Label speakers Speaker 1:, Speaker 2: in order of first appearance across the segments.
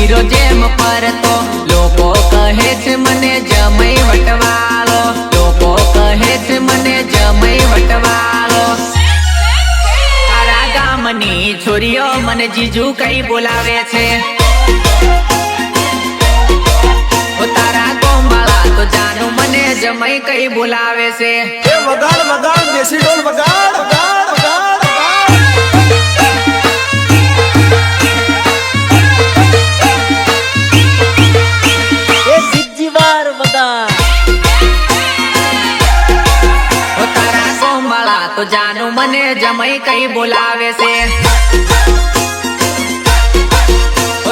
Speaker 1: Hero જેમ પરતો લોકો કહે છે મને જમઈ વટવાળો લોકો કહે છે મને જમઈ વટવાળો તારા ગામની છોરીઓ મને જીજુ કઈ બોલાવે છે તારા ગોમવાળા તો જાનું મને જમઈ કઈ બોલાવે છે
Speaker 2: એ વગાડ વગાડ દેશી ઢોલ વગાડ વગાડ વગાડ
Speaker 3: એ જીજીવાર વગાડ
Speaker 1: તારા ગોમવાળા તો જાનું મને જમઈ કઈ બોલાવે છે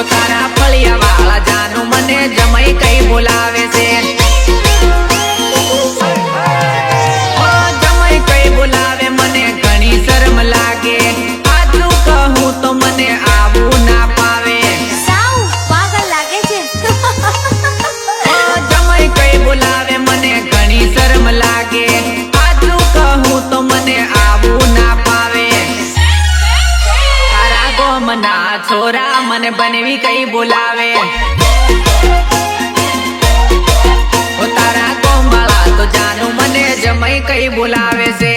Speaker 1: તારા ફળિયા વાળા જાનું મને જમઈ કઈ બોલાવે છે જમઈ કઈ બોલાવે મને ઘણી શરમ લાગે આટલું કહું તો મને આવું ના પાવે
Speaker 4: સાવ પાગલ લાગે છે
Speaker 1: જમઈ કઈ બોલાવે મને ઘણી શરમ લાગે આટલું કહું તો મને આવું ના પાવે તારા ગોમના છોરા મને બનવી કઈ બોલાવે તારા ગોમવાળા તો જાનું મને જમઈ કઈ બોલાવે છે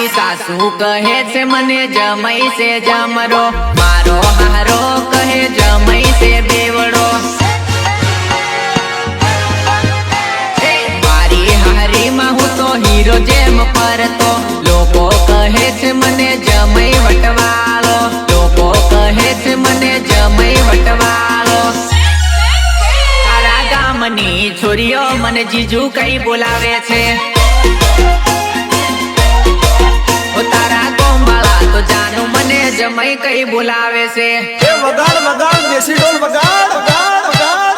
Speaker 1: સાસુ કહે છે મને જમઈ છે જમરો મારો હારો કહે જમઈ છે બેવડો મારી હારીમાં હું તો હીરો જેમ પરતો લોકો કહે છે મને જમઈ વટવાળો લોકો કહે છે મને જમઈ વટવાળો તારા ગામની છોરીઓ મને જીજુ કઈ બોલાવે છે તારા ગોમવાળા તો જાનું મને જમઈ કઈ બોલાવે છે
Speaker 2: એ વગાડ વગાડ દેશી ઢોલ વગાડ વગાડ વગાડ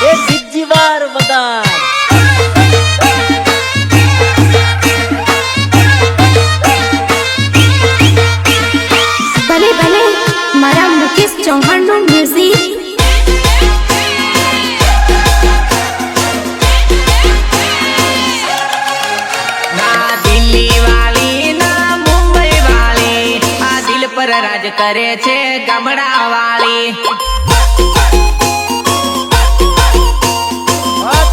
Speaker 3: એ જીજીવાર વગાડ
Speaker 4: ભલે ભલે મારા મુકેશ ચૌહાણ નું મ્યુઝિક
Speaker 1: રાજ કરે છે ગામડા વાળી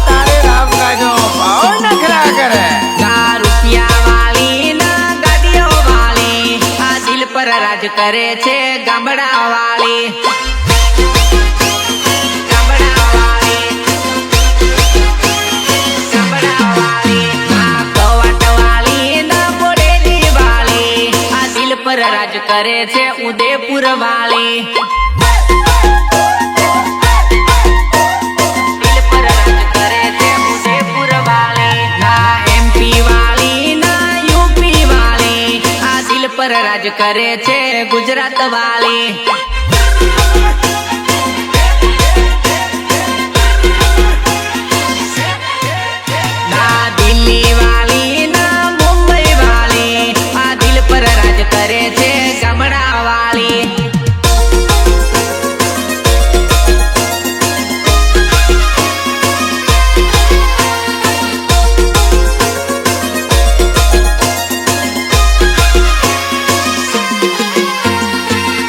Speaker 2: તારે રામ કાજો ભાવ નખરા કરે
Speaker 1: ના રૂપિયા વાળી ના ગાડીઓ વાળી આ દિલ પર રાજ કરે છે ગામડા વાળી ગામડા વાળી ગામડા વાળી ના કવાટ વાળી ના બોડેલી વાળી આ દિલ પર રાજ કરે છે ઉદયપુર વાળી દિલ પર રાજ કરે છે ઉદયપુર વાળી ના એમપી વાળી ના યુપી વાળી આ દિલ પર રાજ કરે છે ગુજરાત વાળી ના દિલ્હી વાળી ના મુંબઈ વાળી આ દિલ પર રાજ કરે છે ગામડા વાળી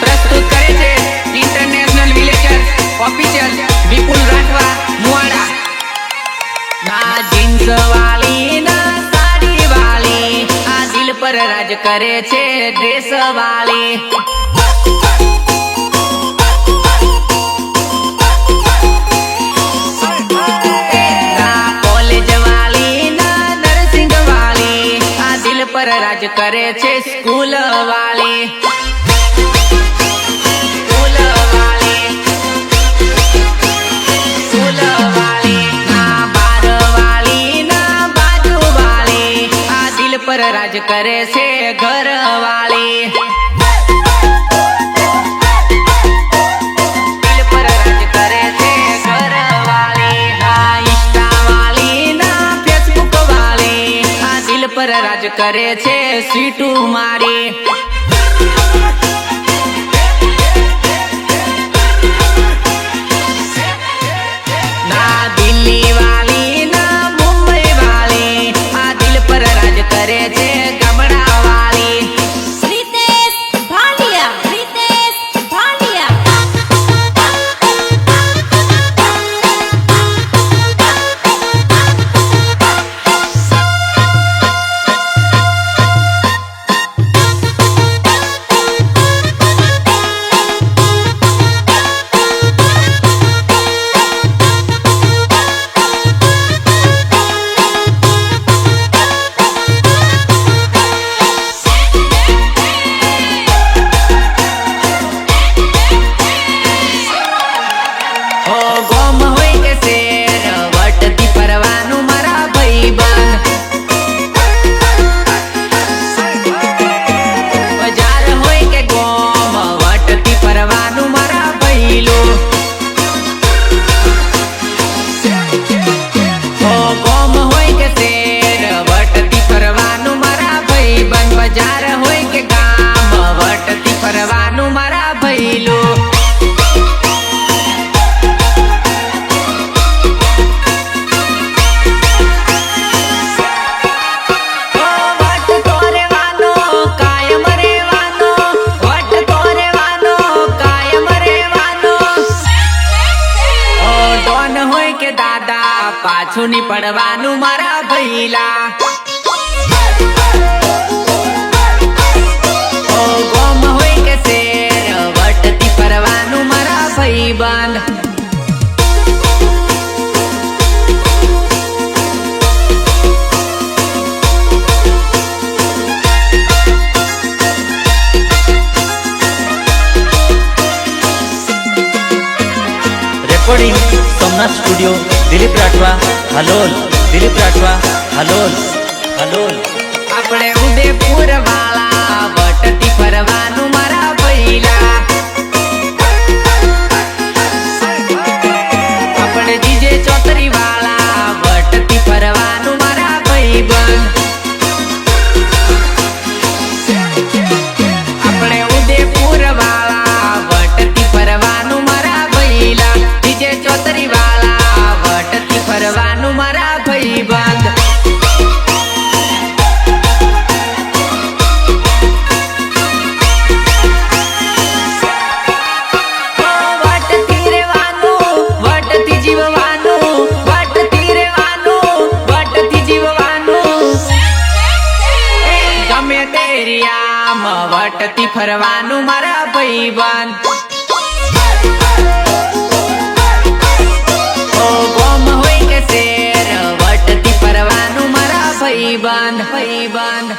Speaker 1: પ્રસ્તુત કરે છે ઇન્ટરનેશનલ વિલેજર ઓફિશિયલ વિપુલ રાઠવા મુવાડા ના જીન્સ વાળી ના સાડી વાળી આ દિલ પર રાજ કરે છે ડ્રેસ વાળી ના કોલેજ વાળી ના નર્સિંગ વાળી આ દિલ પર રાજ કરે છે સ્કૂલ વાળી રાજ કરે છે ઘર વાળી દિલ પર રાજ કરે છે ઘર વાળી કરે છે સીટુ મારી ના દિલ્હી વાલી ના મુંબઈ વાલી આ દિલ પર રાજ કરે છે ગામડા વાલી
Speaker 4: રીતેશ ભાલિયા રીતેશ ભાલિયા
Speaker 1: ઓ ગોમ હોય કે શેર વટતી ફરવાનું મારા ભાઈબંધ બજાર હોય કે ગોમ વટતી ફરવાનું મારા ભઈલો ઓ ગોમ હોય કે શેર વટતી ફરવાનું મારા ભાઈબંધ બજાર હોય કે ગામ વટતી ફરવાનું મારા ભઈલો પાછું ની પડવાનું મારા ભઈલા ઓ ગોમ હોય કે શેર વટતી ફરવાનું મારા ભાઈબંધ
Speaker 3: રેકોર્ડિંગ સોમનાથ સ્ટુડિયો દિલીપ રાઠવા હલોલ દિલીપ રાઠવા હલોલ હલોલ
Speaker 1: આપણે ઉદયપુર વાળા વટતી ફરવાનું મારા ભઈલા આપણે જીજે ચોતરી વાળા વટતી ફરવાનું મારા ભાઈબંધ આપણે ઉદયપુર વાળા વટતી ફરવાનું મારા ભઈલા જીજે ચોતરી વાળા વટતી ફરવાનું મારા ભાઈબંધ વટતી રહેવાનું વટતી જીવવાનું વટતી રહેવાનું વટતી જીવવાનું ગમે તે એરિયામાં વટતી ફરવાનું મારા ભાઈબંધ ઓ ગોમ હોય કે શેર વટતી ફરવાનું મારા ભાઈબંધ ભાઈબંધ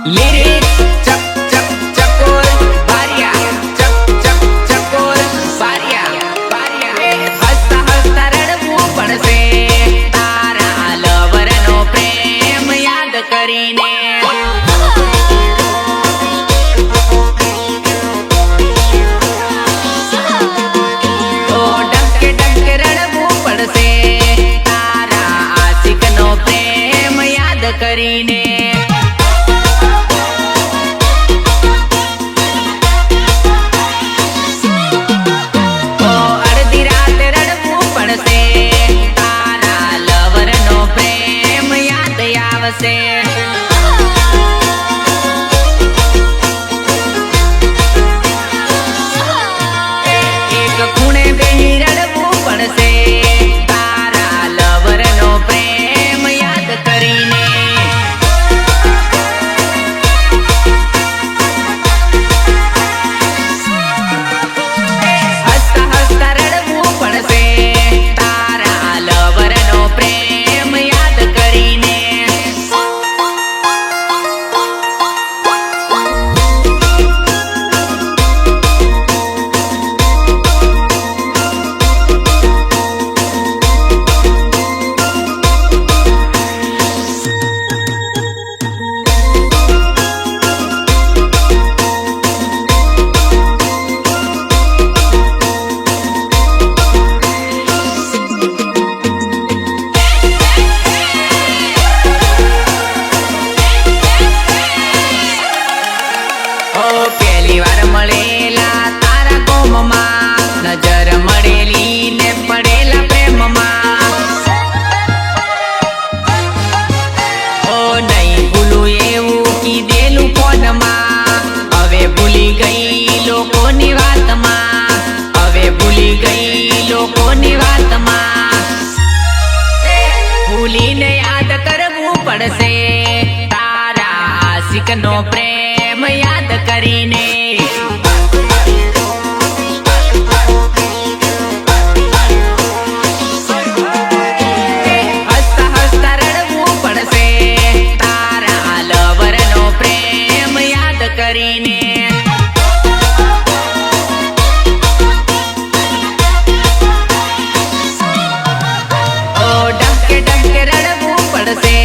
Speaker 1: લીરી ચક ચક ચકોર બારિયા ચક ચક ચકોર બારિયા બારિયા હસતા હસતા રડવું પડશે તારા લવરનો પ્રેમ યાદ કરીને તો ડંકે ડંકે રડવું પડશે તારા આશિકનો પ્રેમ યાદ કરીને અડધી રાતે રડવું પડશે તારા લવરનો પ્રેમ યાદ આવશે એક ખૂણે બેહી રડવું પડશે તારા લવરનો પ્રેમ યાદ કરીને હસતા હસતા રડવું પડશે તારા લવરનો પ્રેમ યાદ કરીને દિલોની વાતમાં ભૂલીને યાદ કરવું પડશે તારા આશિકનો પ્રેમ યાદ કરીને હસતા હસતા રડવું પડશે તારા લવરનો પ્રેમ યાદ કરીને ઓ ડંકે ડંકે રડવું પડશે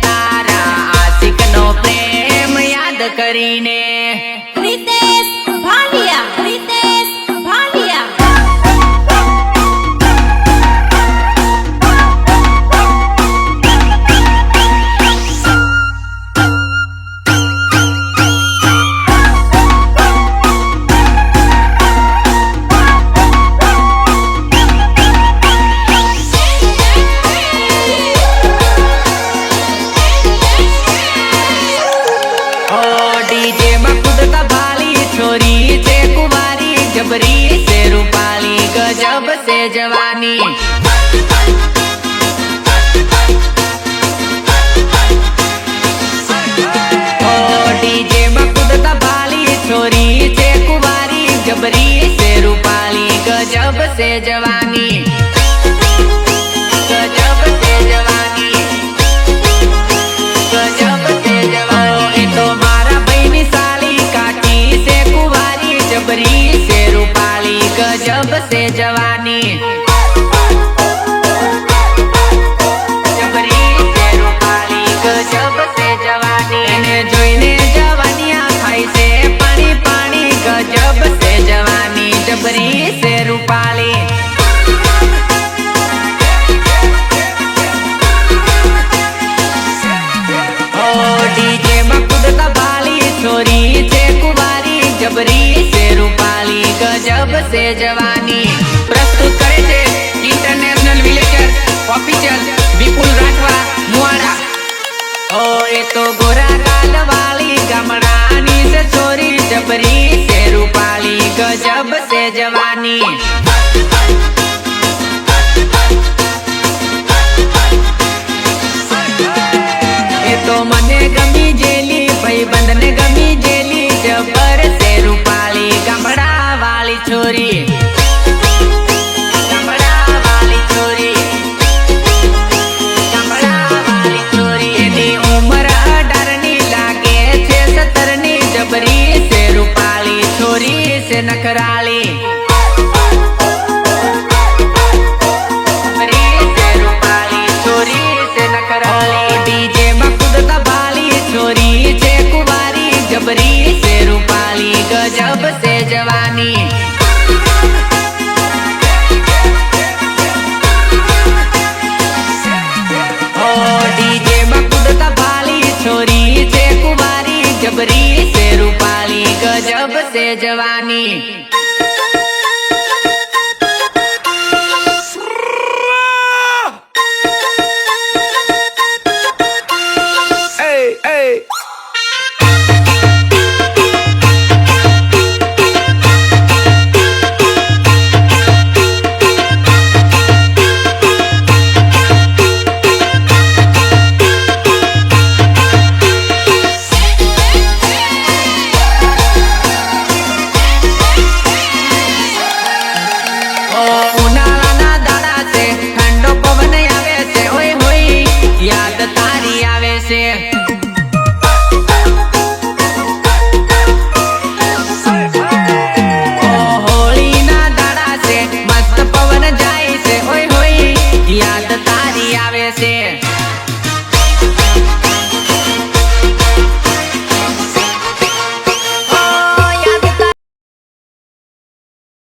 Speaker 1: તારા આશિકનો પ્રેમ યાદ કરીને
Speaker 4: रितेश भालिया रितेश भालिया
Speaker 1: ओ डीजे में कूदता भाली छोरी से कुमारी जबरी से रूपाली गजब से जवानी ओ डीजे में कूदता भाली छोरी से कुमारी जबरी से रूपाली गजब से जवानी गजब से जवानी गजब से जवानी तो मारा बहनी साली काकी से कुवारी जबरी से रूपाली गजब से जवानी जबरी से रूपाली गजब से जवानी એને જોઈને જવાનિયા થાય છે પાણી પાણી ગજબ से जवानी जबरी से रूपाली ओ डीजे में कूदता भाली छोरी से कुवारी जबरी से रूपाली गजब से जवानी प्रस्तुत करे છે इंटरनेशनल विलेजर ऑफिशियल विपुल राठवा मुआड़ा ओ ये तो गोरा गाल वाली गामडानी से छोरी जबरी से रूपाली गजब से जवानी એ તો મને ગમી જેલી ભાઈબંધ ને ગમી જેલી જબર से रूपाली ગામડા વાળી છોરી ગામડા વાળી છોરી ગામડા વાળી છોરી એની ઉંમર 18 ની લાગે છે 17 ની જબરી से रूपाली છોરી से નખરાળી जबरी से रूपाली छोरी से नखराली डीजे में कूदता भाली छोरी से कुवारी जबरी से रूपाली गजब से जवानी ओ डीजे में कूदता भाली छोरी से कुवारी जबरी से रूपाली गजब से जवानी
Speaker 2: Hey, hey.